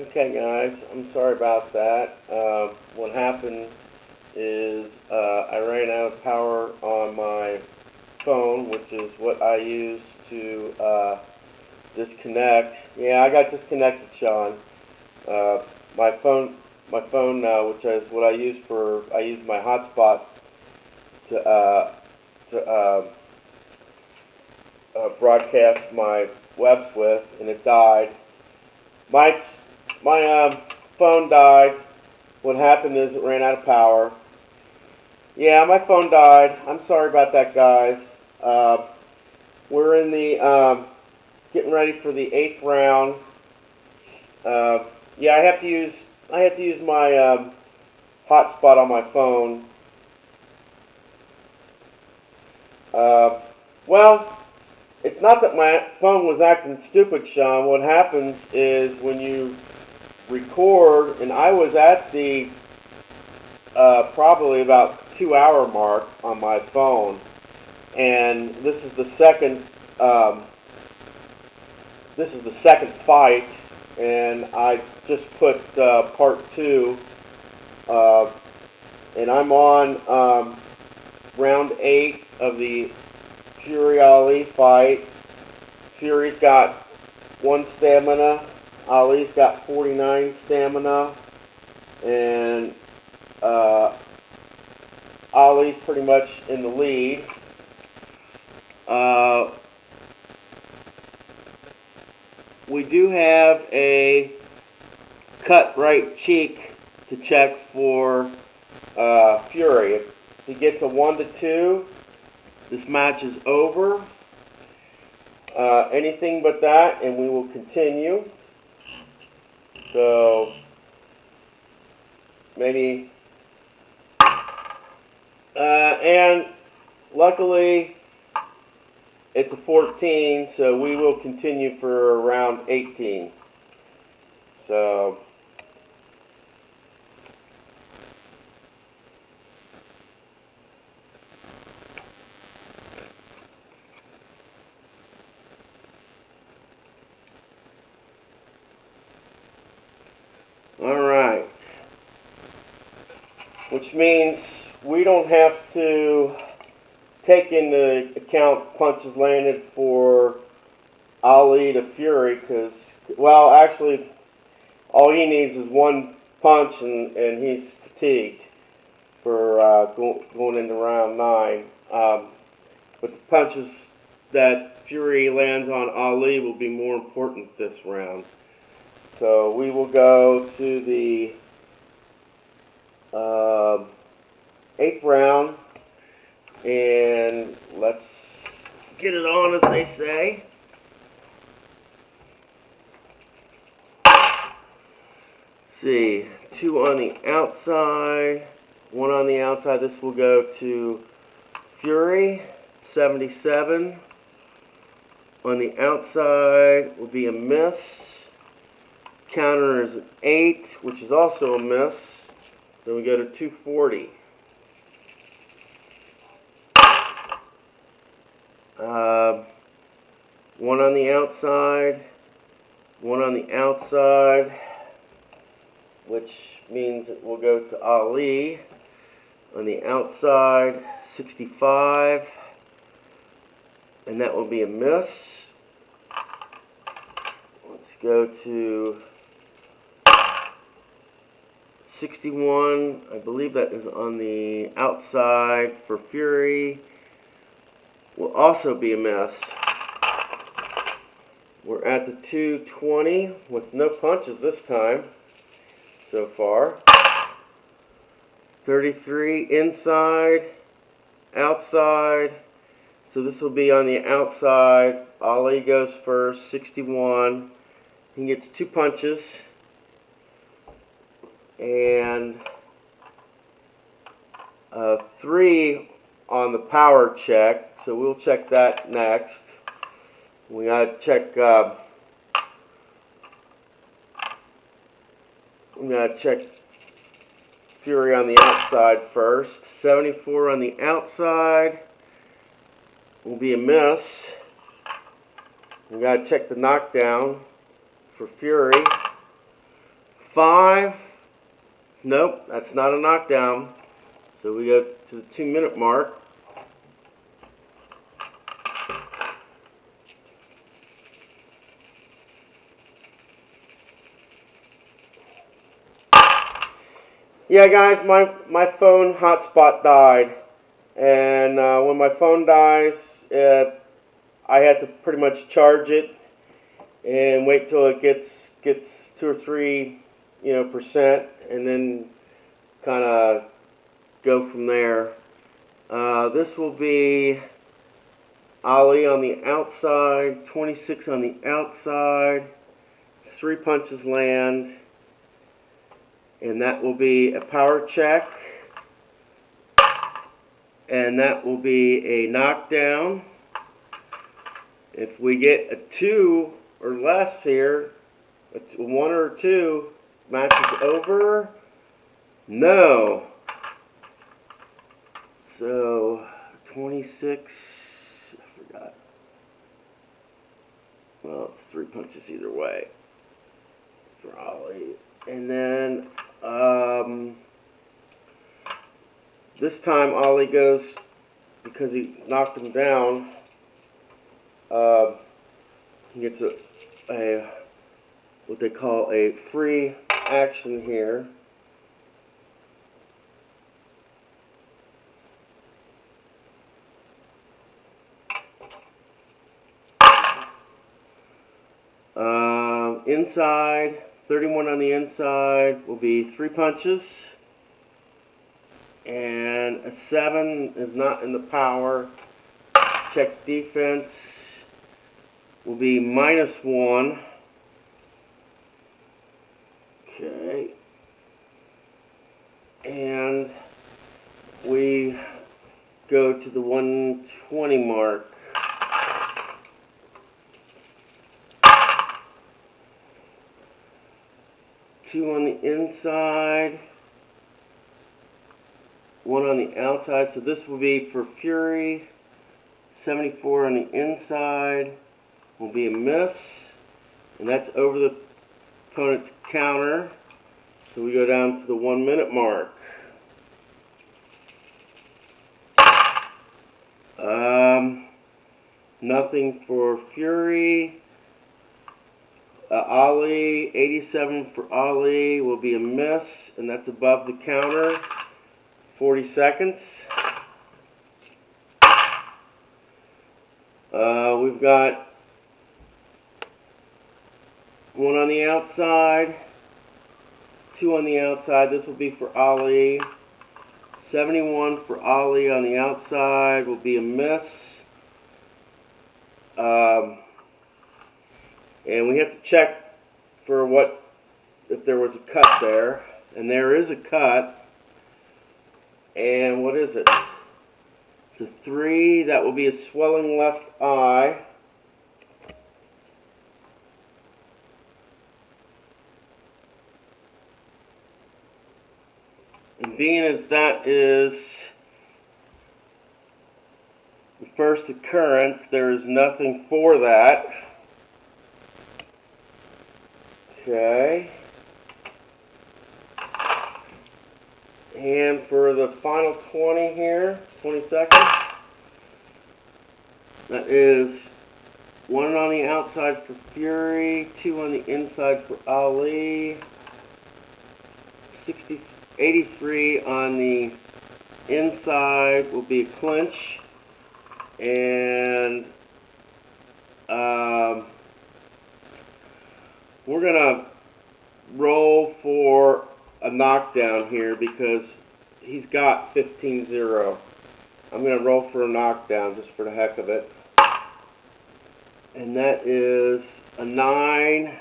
Okay, guys, I'm sorry about that. What happened is I ran out of power on my phone, which is what I use to disconnect. Yeah, I got disconnected, Sean. Uh, my phone, which is what I use my hotspot to broadcast my webs with, and it died. My my phone died. What happened is it ran out of power. Yeah, my phone died. I'm sorry about that, guys. We're in the getting ready for the 8th round. Yeah, I have to use my hotspot on my phone. Uh, well, it's not that my phone was acting stupid, Sean. What happens is when you record, and I was at the probably about 2 hour mark on my phone, and um, this is the second fight, and I just put part two, uh, and I'm on round 8 of the Fury Ali fight. Fury's got 1 stamina. Ali's got 49 stamina, and uh, Ali's pretty much in the lead. Uh, we do have a cut right cheek to check for Fury. If he gets a 1-2, this match is over. Anything but that, and we will continue. So maybe, and luckily it's a 14, so we will continue for round 18. So all right, which means we don't have to take into account punches landed for Ali to Fury, because, well, actually, all he needs is 1 punch, and he's fatigued for going into round 9. But the punches that Fury lands on Ali will be more important this round. So we will go to the 8th round, and let's get it on, as they say. Let's see, 2 on the outside, 1 on the outside. This will go to Fury, 77. On the outside will be a miss. Counter is an 8, which is also a miss. So we go to 240. 1 on the outside, 1 on the outside, which means it will go to Ali. On the outside, 65, and that will be a miss. Let's go to 61. I believe that is on the outside for Fury. Will also be a miss. We're at the 220 with no punches this time so far. 33 inside, outside. So this will be on the outside. Ali goes first, 61. He gets 2 punches. And 3 on the power check. So we'll check that next. We gotta check. We gotta check Fury on the outside first. 74 on the outside will be a miss. We gotta check the knockdown for Fury. 5. Nope, that's not a knockdown. So we go to the 2-minute mark. Yeah, guys, my phone hotspot died, and when my phone dies, I had to pretty much charge it and wait till it gets 2 or 3 percent, and then kind of go from there. This will be Ali on the outside, 26 on the outside, 3 punches land. And that will be a power check, and that will be a knockdown. If we get a 2 or less here, a 1 or 2, match is over. No. So 26, I forgot. Well, it's 3 punches either way for Ali. And then this time Ali goes, because he knocked him down, he gets a what they call a free action here. Inside, 31 on the inside will be 3 punches, and a 7 is not in the power. Check defense will be -1. Okay, and we go to the 120 mark. Two on the inside, 1 on the outside. So this will be for Fury. 74 on the inside will be a miss, and that's over the opponent's counter. So we go down to the 1-minute mark. Nothing for Fury. Ali, 87 for Ali will be a miss, and that's above the counter. 40 seconds. We've got 1 on the outside, 2 on the outside. This will be for Ali. 71 for Ali on the outside will be a miss. And we have to check for if there was a cut there. And there is a cut. And what is it? It's a 3. That will be a swelling left eye. And being as that is the first occurrence, there is nothing for that. Okay. And for the final 20 here, 20 seconds, that is 1 on the outside for Fury, 2 on the inside for Ali, 83 on the inside will be a clinch, and we're gonna roll for a knockdown here because he's got 15-0. I'm gonna roll for a knockdown just for the heck of it, and that is a 9,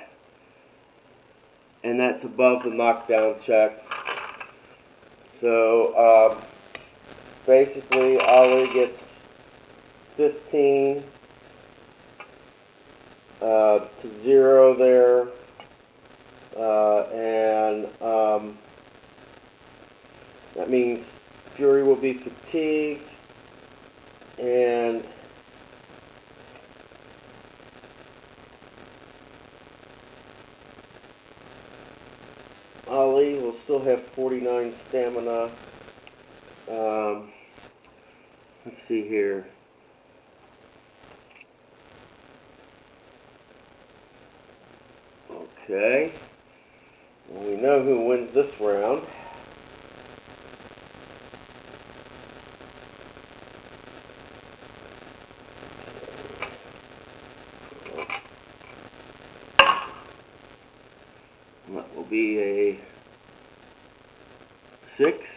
and that's above the knockdown check. So basically Ali gets 15 to 0 there, and that means Fury will be fatigued, and Ali will still have 49 stamina. Let's see here. Okay. Well, we know who wins this round. That will be a 6.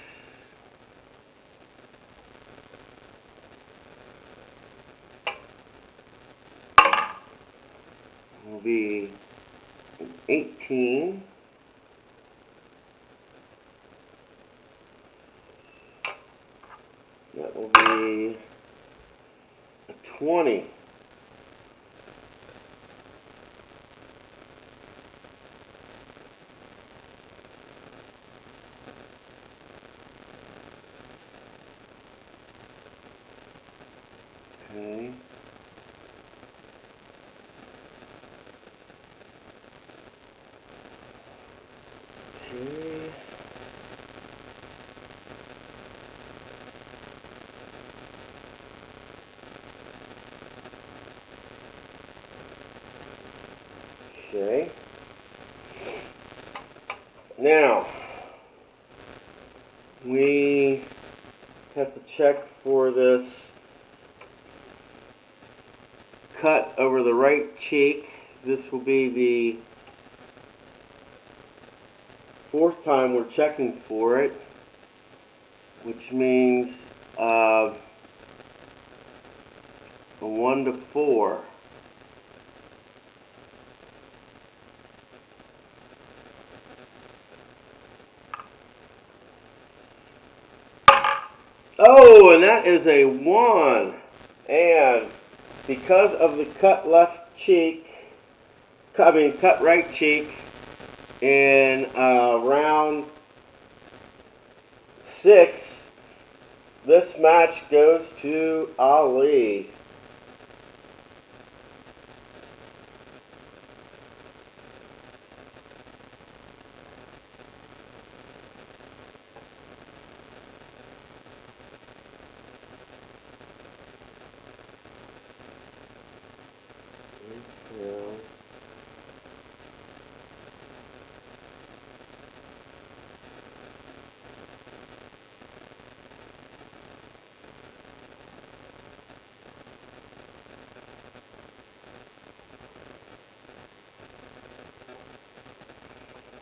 Will be an 18. That will be a 20. Okay. Okay. Okay. Now, we have to check for this cut over the right cheek. This will be the 4th time we're checking for it, which means a 1 to 4. Oh, and that is a 1. And because of the cut left cheek, cut right cheek in round 6, this match goes to Ali.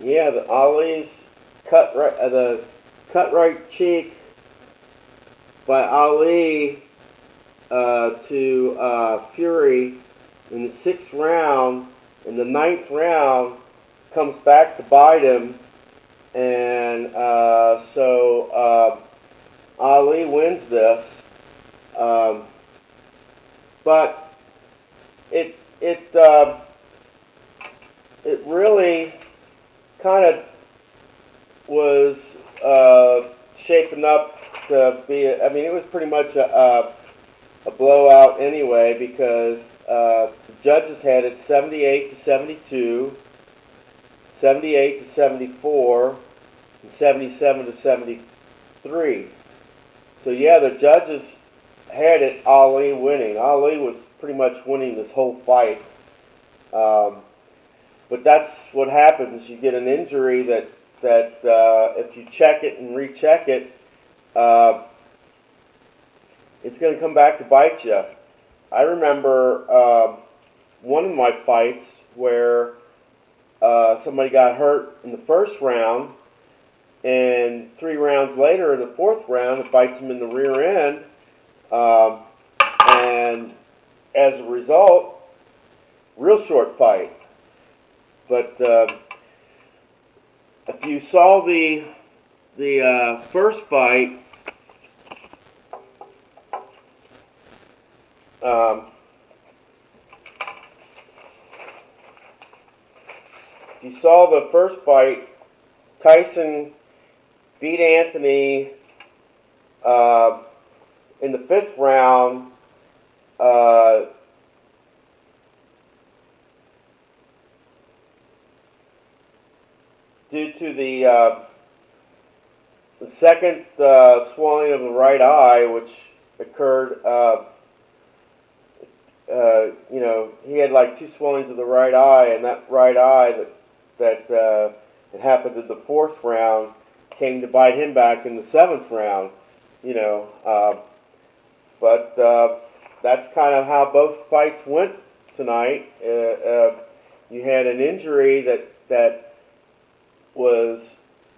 Yeah, the Ali's the cut right cheek by Ali to Fury in the 6th round. In the 9th round, comes back to bite him, and so Ali wins this. But it really kind of was shaping up to be, I mean, it was pretty much a blowout anyway, because the judges had it 78 to 72, 78 to 74, and 77 to 73. So yeah, the judges had it Ali winning. Ali was pretty much winning this whole fight. But that's what happens. You get an injury that if you check it and recheck it, it's going to come back to bite you. I remember one of my fights where somebody got hurt in the 1st round, and 3 rounds later, in the 4th round, it bites them in the rear end, and as a result, real short fight. But if you saw the first fight, if you saw the first fight, Tyson beat Anthony in the 5th round. due to the second swelling of the right eye, which occurred. He had like two swellings of the right eye, and that right eye that it happened in the fourth round came to bite him back in the seventh round. You know, but that's kind of how both fights went tonight. You had an injury that was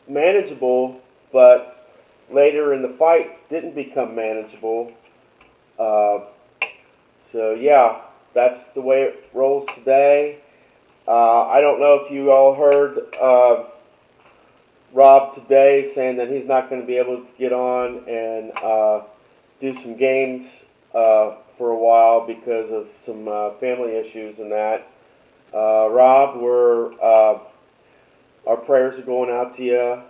manageable, but later in the fight didn't become manageable. So yeah, that's the way it rolls today. I don't know if you all heard Rob today saying that he's not going to be able to get on and do some games for a while because of some family issues and that. Rob, our prayers are going out to you,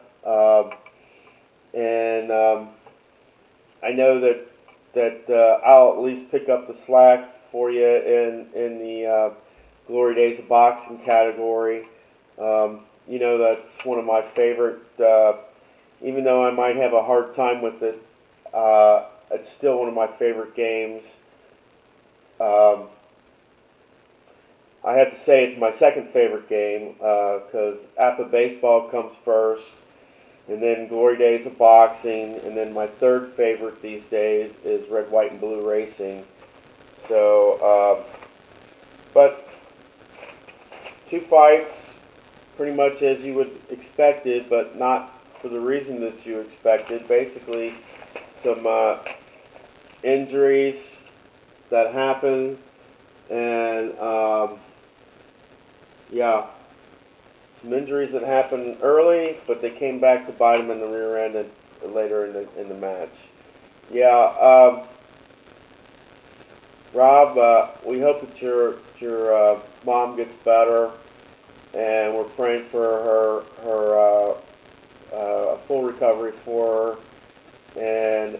and I know that I'll at least pick up the slack for you in the Glory Days of Boxing category. That's one of my favorite, even though I might have a hard time with it, it's still one of my favorite games. I have to say it's my second favorite game because APA Baseball comes first, and then Glory Days of Boxing, and then my third favorite these days is Red, White, and Blue Racing. So, but two fights, pretty much as you would expected, but not for the reason that you expected. Basically, some injuries that happened, and some injuries that happened early, but they came back to bite him in the rear end and later in the match. Yeah, Rob, we hope that your mom gets better, and we're praying for her full recovery for her, and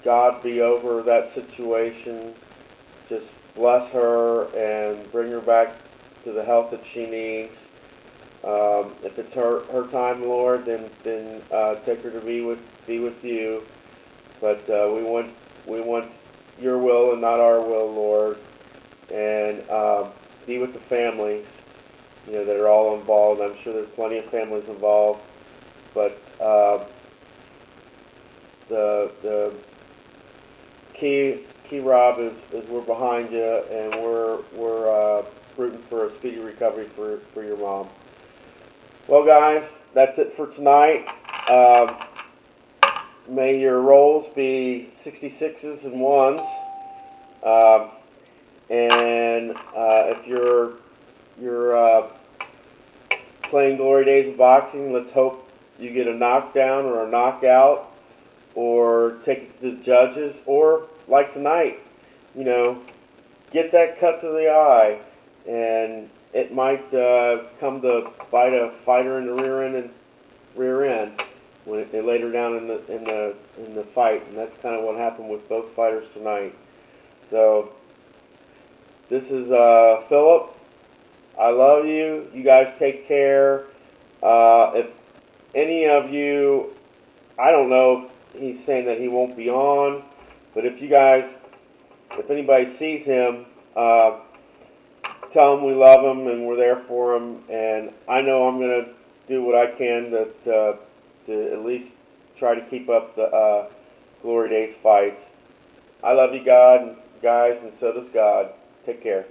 God be over that situation. Just bless her and bring her back to the health that she needs. If it's her time, Lord, then take her to be with you. But we want your will and not our will, Lord. And be with the families, that are all involved. I'm sure there's plenty of families involved, but the key, Rob, is we're behind you, and we're rooting for a speedy recovery for your mom. Well, guys, that's it for tonight. May your rolls be 66s and 1s. And if you're playing Glory Days of Boxing, let's hope you get a knockdown or a knockout, or take it to the judges, or like tonight, get that cut to the eye, and it might come to bite a fighter in the rear end when they later down in the fight, and that's kind of what happened with both fighters tonight. So this is Philip. I love you. You guys take care. If any of you, I don't know if he's saying that he won't be on, but if anybody sees him, tell him we love him and we're there for him. And I know I'm going to do what I can to at least try to keep up the Glory Days fights. I love you, guys, and so does God. Take care.